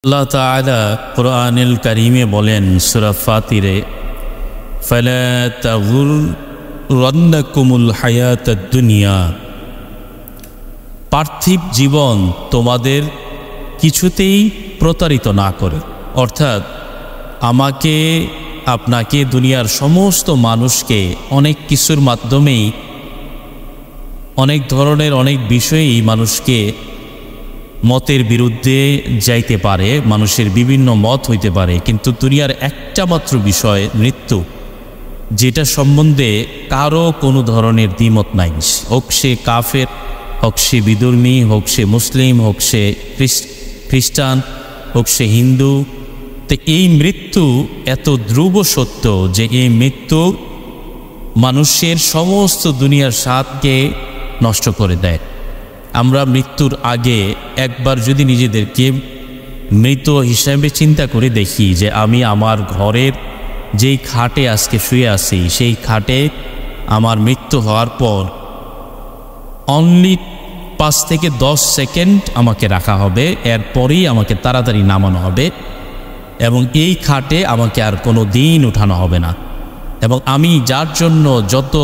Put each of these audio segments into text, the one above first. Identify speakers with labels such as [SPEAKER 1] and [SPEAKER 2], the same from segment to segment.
[SPEAKER 1] আল্লাহ তাআলা কুরআনুল কারীমে বলেন সূরা ফাতিরে ফালা তাগুররান্নাকুমুল হায়াতাদ দুনিয়া, পার্থিব জীবন তোমাদের কিছুতেই প্রতারিত না করে। অর্থাৎ আমাকে আপনাকে দুনিয়ার সমস্ত মানুষকে অনেক কিছুর মাধ্যমেই অনেক ধরনের অনেক বিষয়েই মানুষকে মতের বিরুদ্ধে যাইতে পারে, মানুষের বিভিন্ন মত হইতে পারে, কিন্তু দুনিয়ার একটা মাত্র বিষয় মৃত্যু, যেটা সম্বন্ধে কারো কোনো ধরনের দ্বিমত নাই। হোক সে কাফের, হোক সে বিধর্মী, হোক সে মুসলিম, হোক সে খ্রিস্টান, হোক সে হিন্দু। তো এই মৃত্যু এত ধ্রুব সত্য যে এই মৃত্যু মানুষের সমস্ত দুনিয়ার স্বাদকে নষ্ট করে দেয়। আমরা মৃত্যুর আগে একবার যদি নিজেদেরকে মৃত হিসাবে চিন্তা করে দেখি যে আমি আমার ঘরের যেই খাটে আজকে শুয়ে আছি, সেই খাটে আমার মৃত্যু হওয়ার পর অনলি 5 থেকে 10 সেকেন্ড আমাকে রাখা হবে, এরপরেই আমাকে তাড়াতাড়ি নামানো হবে এবং এই খাটে আমাকে আর কোনো দিন উঠানো হবে না। এবং আমি যার জন্য যত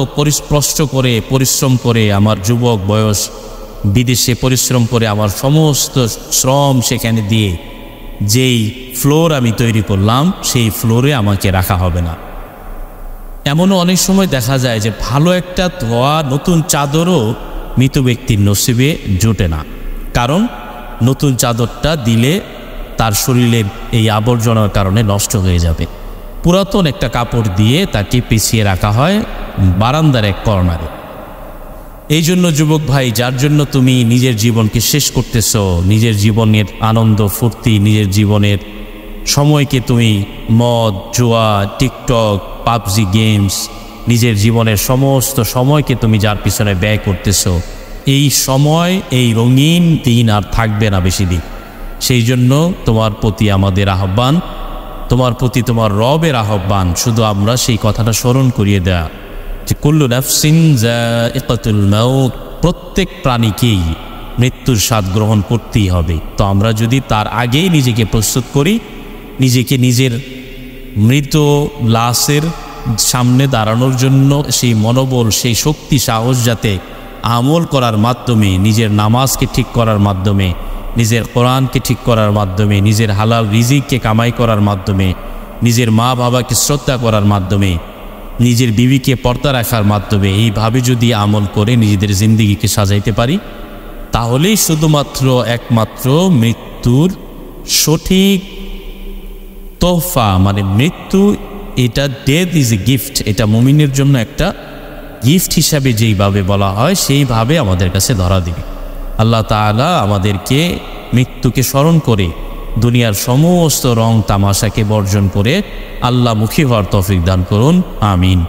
[SPEAKER 1] কষ্ট করে পরিশ্রম করে আমার যুবক বয়স বিদেশে পরিশ্রম করে আমার সমস্ত শ্রম সেখানে দিয়ে যেই ফ্লোর আমি তৈরি করলাম, সেই ফ্লোরে আমাকে রাখা হবে না। এমনও অনেক সময় দেখা যায় যে ভালো একটা ধোয়া নতুন চাদরও মৃত ব্যক্তির নসিবে জোটে না, কারণ নতুন চাদরটা দিলে তার শরীরের এই আবর্জনার কারণে নষ্ট হয়ে যাবে। পুরাতন একটা কাপড় দিয়ে তাকে পিছিয়ে রাখা হয় বারান্দার এক কর্নারে। এই জন্য যুবক ভাই, যার জন্য তুমি নিজের জীবনকে শেষ করতেছো, নিজের জীবনের আনন্দ ফুর্তি, নিজের জীবনের সময়কে তুমি মদ, জুয়া, টিকটক, পাবজি গেমস, নিজের জীবনের সমস্ত সময়কে তুমি যার পিছনে ব্যয় করতেছো, এই সময়, এই রঙিন দিন আর থাকবে না বেশি দিন। সেই জন্য তোমার প্রতি আমাদের আহ্বান, তোমার প্রতি তোমার রবের আহ্বান, শুধু আমরা সেই কথাটা স্মরণ করিয়ে দেয়া যে কুল্লু নাফসিন যায়িকাতুল মাউত, প্রত্যেক প্রাণীকেই মৃত্যুর স্বাদ গ্রহণ করতেই হবে। তো আমরা যদি তার আগেই নিজেকে প্রস্তুত করি, নিজেকে নিজের মৃত লাশের সামনে দাঁড়ানোর জন্য সেই মনোবল, সেই শক্তি, সাহস যাতে আমল করার মাধ্যমে, নিজের নামাজকে ঠিক করার মাধ্যমে, নিজের কোরআনকে ঠিক করার মাধ্যমে, নিজের হালাল রিজিককে কামাই করার মাধ্যমে, নিজের মা বাবাকে শ্রদ্ধা করার মাধ্যমে, নিজের বিবিকে পর্দা রাখার মাধ্যমে, এইভাবে যদি আমল করে নিজেদের জিন্দেগিকে সাজাইতে পারি, তাহলেই শুধুমাত্র একমাত্র মৃত্যুর সঠিক তোহফা, মানে মৃত্যু, এটা ডেথ ইজ এ গিফট, এটা মুমিনের জন্য একটা গিফট হিসাবে যেইভাবে বলা হয় সেইভাবে আমাদের কাছে ধরা দিবে। আল্লাহ তাআলা আমাদেরকে মৃত্যুকে স্মরণ করে দুনিয়ার সমস্ত রং তামাশাকে বর্জন করে আল্লাহমুখী হওয়ার তৌফিক দান করুন। আমিন।